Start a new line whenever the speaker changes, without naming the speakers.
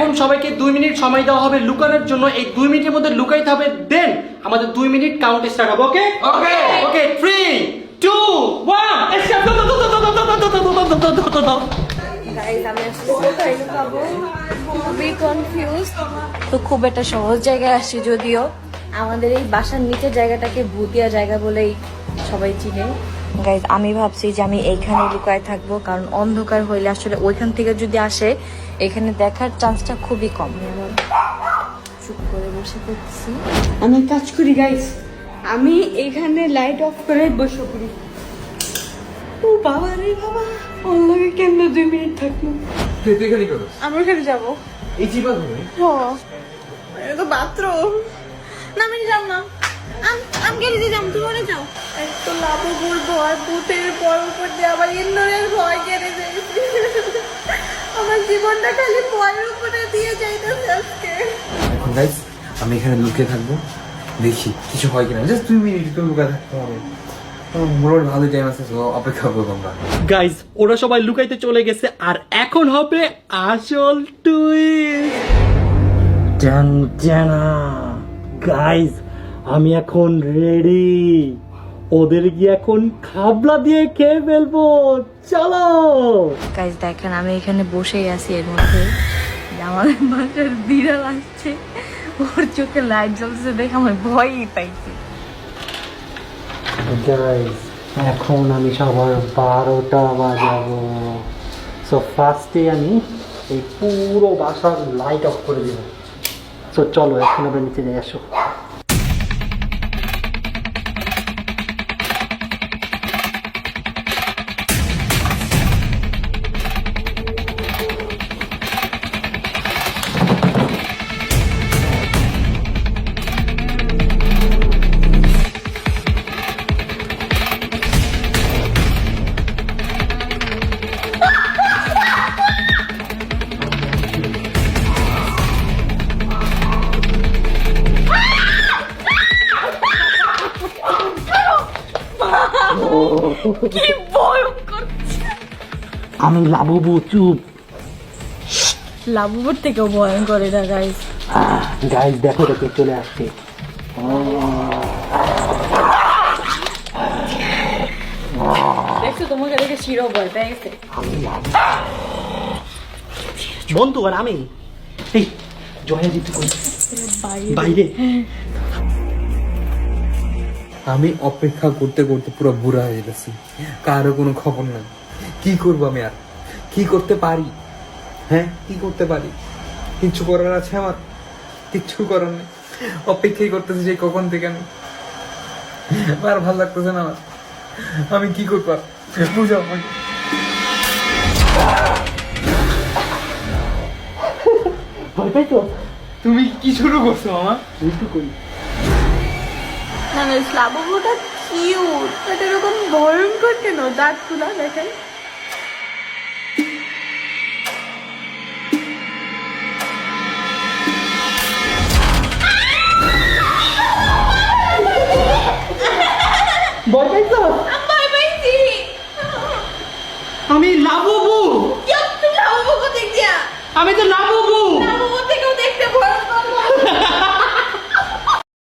এখন সবাইকে 2 মিনিট সময় দেওয়া হবে লুকানোর জন্য। এই 2 মিনিটের মধ্যে লুকাইতে হবে, দেন আমাদের 2 মিনিট কাউন্ট স্টার্ট হবে। ওকে
ওকে
ওকে 3 2 1 স্টার্ট।
গাইস আমি আসলে কোথায় লুকাবো, খুবই কনফিউজ। তো খুব একটা সহজ জায়গায় আসছি, যদিও আমাদের এই বাসার নিচের জায়গাটাকে ভূতিয়া জায়গা বলেই সবাই চিনে। গাইস আমি ভাবছি যে আমি এইখানে লুকায় থাকবো, কারণ অন্ধকার হইলে আসলে ওইখান থেকে যদি আসে এখানে দেখার চান্সটা খুবই কম। আমার চুপ করে বসে পড়ছি।
আমি কাজ করি গাইস, আমি এখানে লাইট অফ করে বসে পড়ি। ও বাবা রে বাবা, ওর লগে কেমনে 2 মিনিট থাকবো?
তুই এখানে কি করছিস?
আমরা ওখানে যাবো।
এই চিপা ধরে
এটা তো বাথরুম না, আমি যাব না। আমি গেলে যাম, তুমি ওরে যাও। এক তো লাভ বলবো, আর ভূতের ভয় উপর দিয়ে আবার ইন্দোরের ভয় কেড়ে যাইছে। আমার জীবনটা খালি ভয়ের উপরে দিয়ে যাইতেছে আজকে।
এখন গাইস আমি এখানে লুকিয়ে থাকবো, দেখি কিছু হয় কিনা। জাস্ট 2 মিনিট তো লুকিয়ে থাকতে হবে। মোটামুটি ভালো টাইম আছে, তো অপেক্ষা করবো আমরা।
গাইস ওরা সবাই লুকাইতে চলে গেছে, আর এখন হবে আসল টুইস্ট। গাইস আমি এখন রেডি, ওদের গিয়ে এখন খাবলা দিয়ে খেয়ে ফেলবো। চলো
গাইস দেখেন আমি এখানে বসেই আছি, এর মধ্যে আমাদের বাসার বিড়াল আসছে, ওর চোখে লাইট জ্বলছে দেখে আমার ভয়ই পাইছি।
গাইস এখন আমি সবার 12টা বাজাবো। সো ফার্স্টে আমি এই পুরো বাসার লাইট অফ করে দেবো। সো চলো এখন আমরা নিচে যাই, আসো।
কি ভয়ঙ্কর!
আমি লাববু, চুপ।
লাবুর থেকেও ভয়ঙ্কর এটা গাইস।
গাইস দেখো তো কে চলে আসছে।
দেখছো তোমাকে দেখে শিরো ভয় পেয়ে গেছে।
বন্ধু আর আমি এই জয়া জিতু কই বাইরে।
আমি অপেক্ষা করতে করতে পুরো বুড়া হয়ে গেছি, কারো কোনো খবর নাই। কি করবো আমি, আর কি করতে পারি? হ্যাঁ কি করতে পারি? কিচ্ছু করার আছে আমার? কিচ্ছু করার নেই, অপেক্ষাই করতেছি যে কখন থেকে। আমি আর ভালো লাগতেছে না আমার। আমি কি করবো, বুঝো আমাকে।
ভয় পাই তো
তুমি কি শুরু করছো আমার?
জিতু কই?
না না, লাবুটা কিউট, এটা এরকম ভয়ঙ্কর কেন? দাঁত খুলা দেখেন।